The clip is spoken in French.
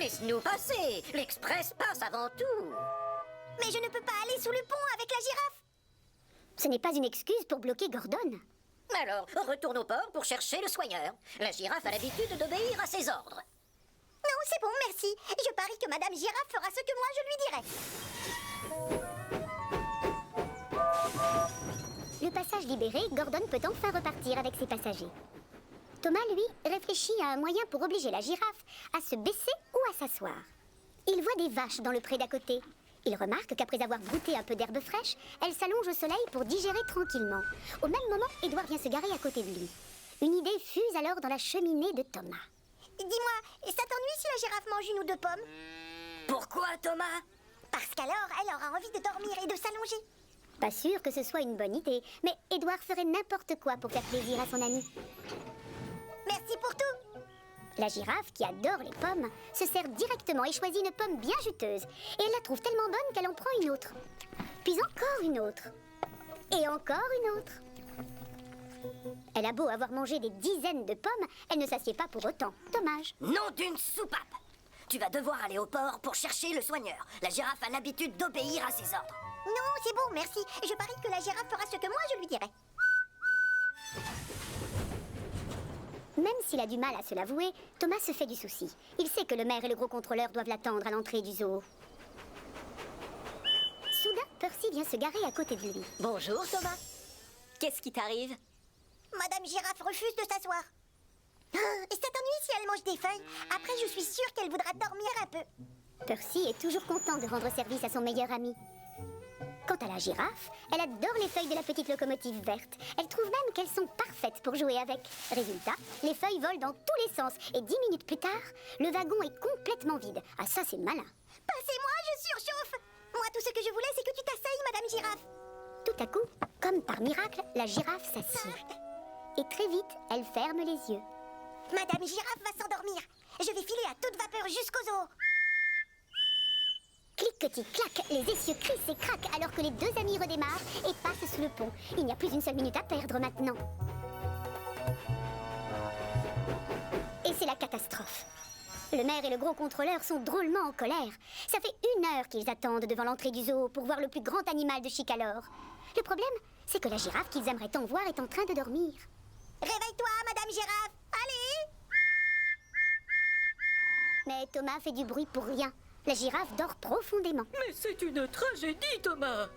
Laisse-nous passer. L'Express passe avant tout. Mais je ne peux pas aller sous le pont avec la girafe. Ce n'est pas une excuse pour bloquer Gordon. Alors, retourne au port pour chercher le soigneur. La girafe a l'habitude d'obéir à ses ordres. Non, c'est bon, merci. Je parie que Madame Girafe fera ce que moi je lui dirai. Le passage libéré, Gordon peut enfin repartir avec ses passagers. Thomas, lui, réfléchit à un moyen pour obliger la girafe à se baisser ou à s'asseoir. Il voit des vaches dans le pré d'à côté. Il remarque qu'après avoir brouté un peu d'herbe fraîche, elle s'allonge au soleil pour digérer tranquillement. Au même moment, Édouard vient se garer à côté de lui. Une idée fuse alors dans la cheminée de Thomas. Dis-moi, ça t'ennuie si la girafe mange une ou deux pommes? Pourquoi, Thomas? Parce qu'alors, elle aura envie de dormir et de s'allonger. Pas sûr que ce soit une bonne idée, mais Édouard ferait n'importe quoi pour faire plaisir à son ami. Merci pour tout. La girafe, qui adore les pommes, se sert directement et choisit une pomme bien juteuse. Et elle la trouve tellement bonne qu'elle en prend une autre. Puis encore une autre. Et encore une autre. Elle a beau avoir mangé des dizaines de pommes, elle ne s'assied pas pour autant. Dommage. Nom d'une soupape. Tu vas devoir aller au port pour chercher le soigneur. La girafe a l'habitude d'obéir à ses ordres. Non, c'est bon, merci. Je parie que la girafe fera ce que moi je lui dirai. Même s'il a du mal à se l'avouer, Thomas se fait du souci. Il sait que le maire et le gros contrôleur doivent l'attendre à l'entrée du zoo. Soudain, Percy vient se garer à côté de lui. Bonjour, Thomas. Qu'est-ce qui t'arrive? Madame Girafe refuse de s'asseoir. Et ça t'ennuie si elle mange des feuilles? Après, je suis sûre qu'elle voudra dormir un peu. Percy est toujours content de rendre service à son meilleur ami. Quant à la girafe, elle adore les feuilles de la petite locomotive verte. Elle trouve même qu'elles sont parfaites pour jouer avec. Résultat, les feuilles volent dans tous les sens et 10 minutes plus tard, le wagon est complètement vide. Ah ça, c'est malin. Passez-moi, je surchauffe. Moi, tout ce que je voulais, c'est que tu t'asseyes, Madame Girafe. Tout à coup, comme par miracle, la girafe s'assied. Et très vite, elle ferme les yeux. Madame Girafe va s'endormir. Je vais filer à toute vapeur jusqu'au zoo. Cliquetis-clac, les essieux crissent et craquent alors que les deux amis redémarrent et passent sous le pont. Il n'y a plus une seule minute à perdre maintenant. Et c'est la catastrophe. Le maire et le gros contrôleur sont drôlement en colère. Ça fait 1 heure qu'ils attendent devant l'entrée du zoo pour voir le plus grand animal de Chicalor. Le problème, c'est que la girafe qu'ils aimeraient tant voir est en train de dormir. Réveille-toi, Madame Girafe. Allez! Mais Thomas fait du bruit pour rien. La girafe dort profondément. Mais c'est une tragédie, Thomas.